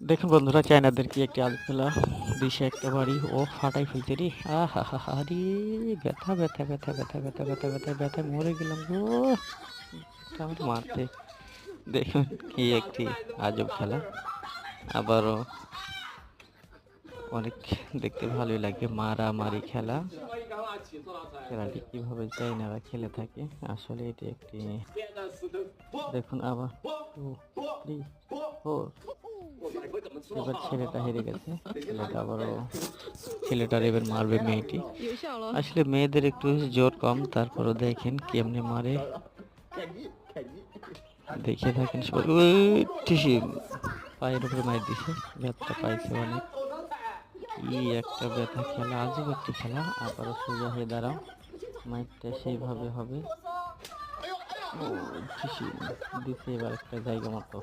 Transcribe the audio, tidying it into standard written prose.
দেখুন বন্ধুরা, চায়নাদের কি একটি আলু খেলা, দিশে একটা বাড়ি ও ফাটাই ফেলতে রে। আহা হা হা রে, ব্যথা ব্যথা ব্যথা ব্যথা ব্যথা ব্যথা ব্যথা ব্যথায় মরে গেলাম গো। আমার মারতে, দেখুন কি একটি আজব খেলা। আবারও অনেক দেখতে ভালোই লাগে, মারামারি খেলা। খেলাটি কিভাবে চাইনারা খেলে থাকে, আসলে এটি একটি, দেখুন আবার 2, 3, 4। এবার ছেলেটা হেরে গেছে, ছেলেটা আবারও, ছেলেটার এবার মারবে মেয়েটি। আসলে মেয়েদের একটু জোর কম, তারপরও দেখেন কেমনে মারে, দেখে থাকেন সবাই। ঠিসি পায়ের উপরে মার দিছে, ব্যথা পাইছে অনেক। কি একটা ব্যথা খেলা, আজব একটি খেলা। আবারও সোজা হয়ে দাঁড়াও, মাইরটা সেইভাবে হবে। ও ঠিসি দিছে এবার একটা জায়গা মতো।